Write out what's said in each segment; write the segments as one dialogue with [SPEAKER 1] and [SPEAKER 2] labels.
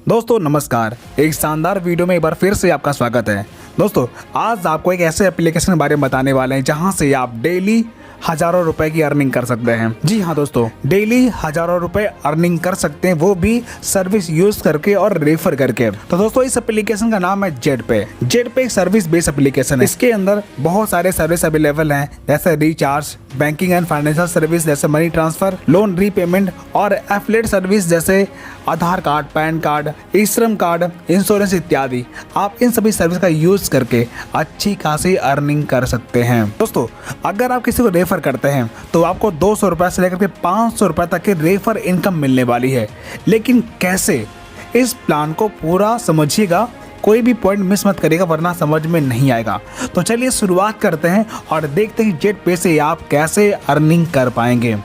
[SPEAKER 1] दोस्तों नमस्कार, एक शानदार वीडियो में एक बार फिर से आपका स्वागत है। दोस्तों आज आपको एक ऐसे एप्लीकेशन के बारे में बताने वाले हैं जहां से आप डेली हजारों रुपए की अर्निंग कर सकते हैं। जी हाँ दोस्तों, डेली हजारों रुपए अर्निंग कर सकते हैं, वो भी सर्विस यूज करके और रेफर करके। तो दोस्तों इस एप्लीकेशन का नाम है जेटपे। जेटपे एक सर्विस बेस्ड एप्लीकेशन है। इसके अंदर बहुत सारे सर्विस अवेलेबल हैं, जैसे recharge, banking and financial service जैसे मनी ट्रांसफर, लोन रीपेमेंट और एफिलिएट सर्विस जैसे आधार कार्ड, पैन कार्ड, ई श्रम कार्ड, इंश्योरेंस इत्यादि। आप इन सभी सर्विस का यूज करके अच्छी खासी अर्निंग कर सकते हैं। दोस्तों अगर आप किसी को रेफर करते हैं तो आपको 200 रुपए से लेकर के 500 रुपए तक की रेफर इनकम मिलने वाली है। लेकिन कैसे, इस प्लान को पूरा समझिएगा, कोई भी पॉइंट मिस मत करिएगा वरना समझ में नहीं आएगा। तो चलिए शुरुआत करते हैं और देखते हैं जेटपे से आप कैसे अर्निंग कर पाएंगे।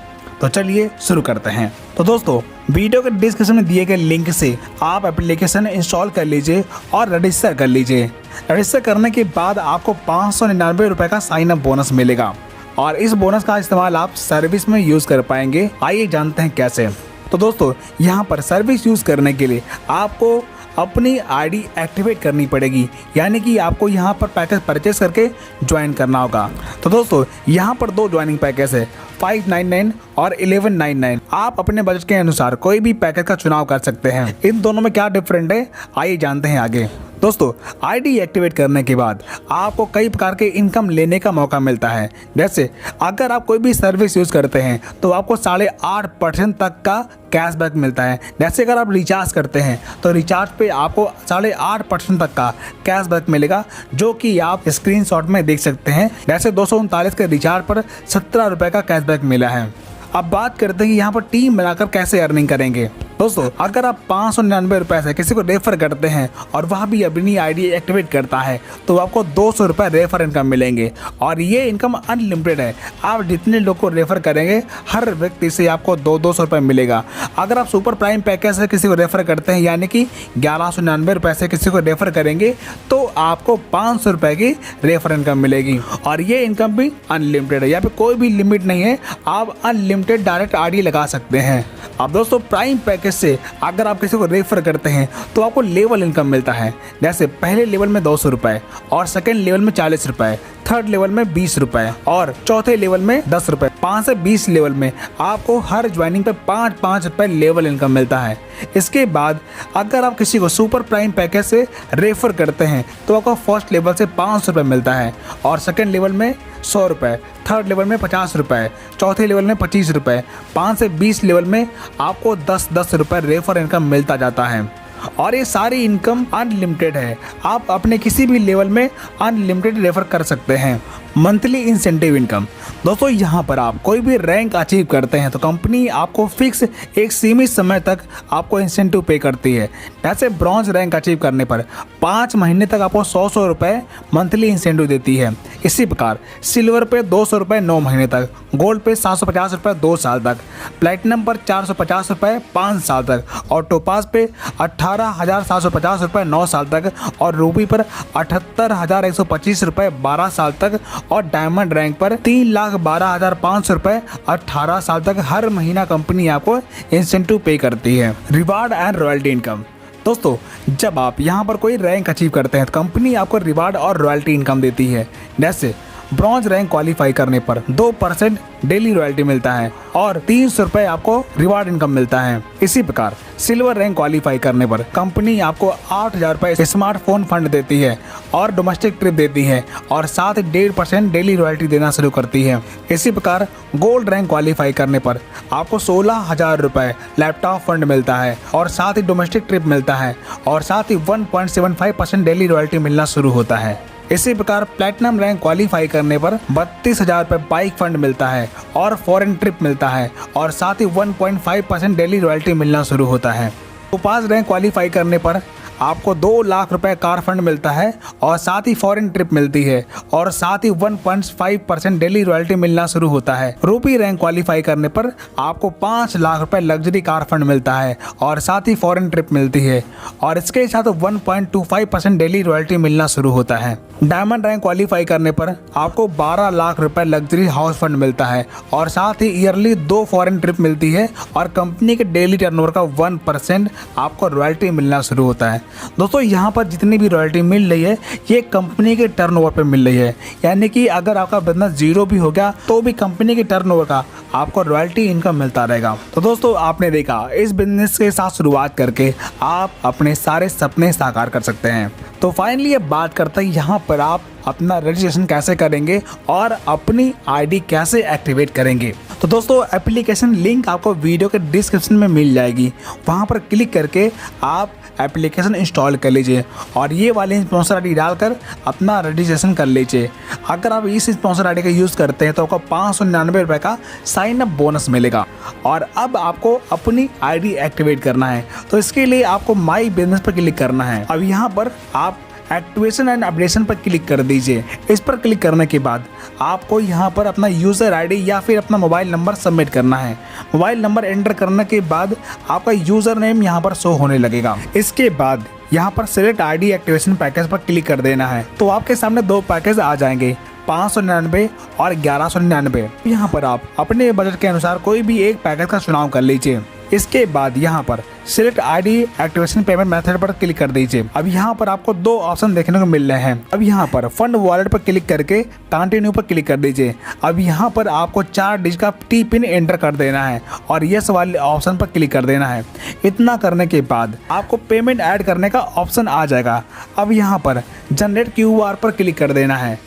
[SPEAKER 1] तो चलिए शुरू करते हैं। तो दोस्तों वीडियो के डिस्क्रिप्शन में दिए गए लिंक से आप एप्लीकेशन इंस्टॉल कर लीजिए और रजिस्टर कर लीजिए। रजिस्टर करने के बाद आपको 599 रुपये का साइन अप बोनस मिलेगा और इस बोनस का इस्तेमाल आप सर्विस में यूज़ कर पाएंगे। आइए जानते हैं कैसे। तो दोस्तों यहाँ पर सर्विस यूज़ करने के लिए आपको अपनी आईडी एक्टिवेट करनी पड़ेगी, यानी कि आपको यहाँ पर पैकेज परचेस करके ज्वाइन करना होगा। तो दोस्तों यहाँ पर दो ज्वाइनिंग पैकेज है, 599 और 1199। आप अपने बजट के अनुसार कोई भी पैकेज का चुनाव कर सकते हैं। इन दोनों में क्या डिफरेंट है आइए जानते हैं आगे। दोस्तों आईडी एक्टिवेट करने के बाद आपको कई प्रकार के इनकम लेने का मौका मिलता है। जैसे अगर आप कोई भी सर्विस यूज़ करते हैं तो आपको 8.5% तक का कैशबैक मिलता है। जैसे अगर आप रिचार्ज करते हैं तो रिचार्ज पे आपको 8.5% तक का कैशबैक मिलेगा, जो कि आप स्क्रीनशॉट में देख सकते हैं। जैसे 239 के रिचार्ज पर 17 रुपये का कैशबैक मिला है। अब बात करते हैं कि यहाँ पर टीम बनाकर कैसे अर्निंग करेंगे। दोस्तों अगर आप 599 रुपये से किसी को रेफर करते हैं और वह भी अपनी आईडी एक्टिवेट करता है तो आपको 200 रुपये रेफर इनकम मिलेंगे और ये इनकम अनलिमिटेड है। आप जितने लोग को रेफर करेंगे हर व्यक्ति से आपको 200 रुपये मिलेगा। अगर आप सुपर प्राइम पैकेज से किसी को रेफर करते हैं यानी कि 1199 रुपये से किसी को रेफर करेंगे तो आपको 500 रुपये की रेफर इनकम मिलेगी और ये इनकम भी अनलिमिटेड है। यहाँ पे कोई भी लिमिट नहीं है, आप अनलिमिटेड डायरेक्ट आईडी लगा सकते हैं। अब दोस्तों प्राइम पैकेज से अगर आप किसी को रेफर करते हैं तो आपको लेवल इनकम मिलता है। जैसे पहले लेवल में 200 रुपये और सेकेंड लेवल में 40 रुपये, थर्ड लेवल में 20 रुपये और चौथे लेवल में 10 रुपये। 5 से 20 लेवल में आपको हर ज्वाइनिंग पे 5-5 रुपये लेवल इनकम मिलता है। इसके बाद अगर आप किसी को सुपर प्राइम पैकेज से रेफर करते हैं तो आपको फर्स्ट लेवल से 500 रुपये मिलता है और सेकेंड लेवल में 100 रुपये, थर्ड लेवल में 50 रुपये, चौथे लेवल में 25 रुपये, 5 से 20 लेवल में आपको 10-10 रुपये रेफर इनकम मिलता जाता है और ये सारी इनकम अनलिमिटेड है। आप अपने किसी भी लेवल में अनलिमिटेड रेफर कर सकते हैं। Monthly incentive income. दोस्तों यहाँ पर आप कोई भी रैंक अचीव करते हैं तो कंपनी आपको फिक्स एक सीमित समय तक आपको इंसेंटिव पे करती है। जैसे ब्रॉन्ज रैंक अचीव करने पर 5 महीने तक आपको 100 रुपये मंथली इंसेंटिव देती है। इसी प्रकार सिल्वर पे 200 रुपये 9 महीने तक, गोल्ड पे 750 रुपये 2 साल तक, प्लेटिनम पर 450 रुपये 5 साल तक और टोपाज पे 18,750 रुपये 9 साल तक और रूबी पर 78,125 रुपये 12 साल तक और डायमंड रैंक पर 3,12,500 रुपये 18 साल तक हर महीना कंपनी आपको इंसेंटिव पे करती है। Reward and royalty income. दोस्तों जब आप यहाँ पर कोई रैंक अचीव करते हैं तो कंपनी आपको रिवार्ड और रॉयल्टी इनकम देती है। जैसे ब्रॉन्ज रैंक क्वालिफाई करने पर 2% डेली रॉयल्टी मिलता है और 300 रुपये आपको रिवार्ड इनकम मिलता है। इसी प्रकार सिल्वर रैंक क्वालिफाई करने पर कंपनी आपको 8,000 रुपये स्मार्टफोन फंड देती है और डोमेस्टिक ट्रिप देती है और साथ ही 1.5% डेली रॉयल्टी देना शुरू करती है। इसी प्रकार गोल्ड रैंक क्वालिफाई करने पर आपको 16,000 रुपये लैपटॉप फंड मिलता है और साथ ही डोमेस्टिक ट्रिप मिलता है और साथ ही 1.75% डेली रॉयल्टी मिलना शुरू होता है। इसी प्रकार प्लैटिनम रैंक क्वालिफाई करने पर 32,000 रुपये बाइक फंड मिलता है और फॉरेन ट्रिप मिलता है और साथ ही 1.5% डेली रॉयल्टी मिलना शुरू होता है। टोपाज रैंक क्वालिफाई करने पर आपको 2 लाख रुपए कार फंड मिलता है और साथ ही फॉरेन ट्रिप मिलती है और साथ ही 1.5% डेली रॉयल्टी मिलना शुरू होता है। रूपी रैंक क्वालिफाई करने पर आपको 5 लाख रुपए लग्जरी कार फंड मिलता है और साथ ही फॉरेन ट्रिप मिलती है और इसके साथ 1.25% डेली रॉयल्टी मिलना शुरू होता है। डायमंड रैंक क्वालिफाई करने पर आपको 12 लाख रुपए लग्जरी हाउस फंड मिलता है और साथ ही ईयरली 2 फॉरेन ट्रिप मिलती है और कंपनी के डेली टर्नओवर का 1% आपको रॉयल्टी मिलना शुरू होता है। दोस्तों यहाँ पर जितनी भी रॉयल्टी मिल रही है ये कंपनी के टर्नओवर पे मिल रही है, यानी कि अगर आपका बिजनेस जीरो भी हो गया तो भी कंपनी के टर्नओवर का आपको रॉयल्टी इनकम मिलता रहेगा। तो दोस्तों आपने देखा, इस बिजनेस के साथ शुरुआत करके आप अपने सारे सपने साकार कर सकते हैं। तो फाइनली अब बात करते हैं यहाँ पर आप अपना रजिस्ट्रेशन कैसे करेंगे और अपनी आईडी कैसे एक्टिवेट करेंगे। तो दोस्तों एप्लीकेशन लिंक आपको वीडियो के डिस्क्रिप्शन में मिल जाएगी, वहाँ पर क्लिक करके आप एप्लीकेशन इंस्टॉल कर लीजिए और ये वाली स्पॉन्सर आईडी डालकर अपना रजिस्ट्रेशन कर लीजिए। अगर आप इस स्पॉन्सर आईडी का यूज़ करते हैं तो आपको 599 रुपये का साइन अप बोनस मिलेगा। और अब आपको अपनी आईडी एक्टिवेट करना है, तो इसके लिए आपको माई बिजनेस पर क्लिक करना है। अब यहाँ पर आप एक्टिवेशन एंड अपडेशन पर क्लिक कर दीजिए। इस पर क्लिक करने के बाद आपको यहाँ पर अपना यूज़र आईडी या फिर अपना मोबाइल नंबर सबमिट करना है। मोबाइल नंबर एंटर करने के बाद आपका यूज़र नेम यहाँ पर शो होने लगेगा। इसके बाद यहाँ पर सिलेक्ट आईडी एक्टिवेशन पैकेज पर क्लिक कर देना है, तो आपके सामने 2 पैकेज आ जाएंगे, 599 और 1199। यहाँ पर आप अपने बजट के अनुसार कोई भी एक पैकेज का चुनाव कर लीजिए। इसके बाद यहाँ पर select ID activation payment method पर क्लिक कर दीजिए। अब यहाँ पर आपको 2 ऑप्शन देखने को मिल रहे हैं। अब यहाँ पर फंड वॉलेट पर क्लिक करके कंटिन्यू पर क्लिक कर दीजिए। अब यहाँ पर आपको 4 डिजिट का टी पिन एंटर कर देना है और यस वाले ऑप्शन पर क्लिक कर देना है। इतना करने के बाद आपको पेमेंट ऐड करने का ऑप्शन आ जाएगा। अब यहाँ पर जनरेट QR पर क्लिक कर देना है।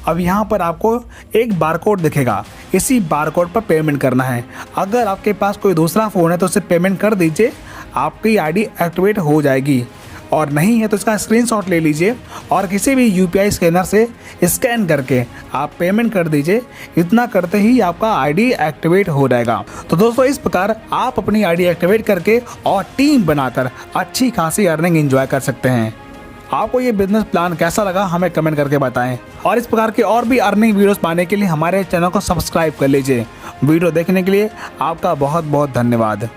[SPEAKER 1] अब यहाँ पर आपको एक बारकोड दिखेगा, इसी बारकोड पर पेमेंट करना है। अगर आपके पास कोई दूसरा फ़ोन है तो उसे पेमेंट कर दीजिए, आपकी आईडी एक्टिवेट हो जाएगी। और नहीं है तो इसका स्क्रीनशॉट ले लीजिए और किसी भी UPI स्कैनर से स्कैन करके आप पेमेंट कर दीजिए। इतना करते ही आपका आईडी एक्टिवेट हो जाएगा। तो दोस्तों इस प्रकार आप अपनी आईडी एक्टिवेट करके और टीम बनाकर अच्छी खासी अर्निंग एंजॉय कर सकते हैं। आपको ये बिजनेस प्लान कैसा लगा हमें कमेंट करके बताएं और इस प्रकार के और भी अर्निंग वीडियोस पाने के लिए हमारे चैनल को सब्सक्राइब कर लीजिए। वीडियो देखने के लिए आपका बहुत बहुत धन्यवाद।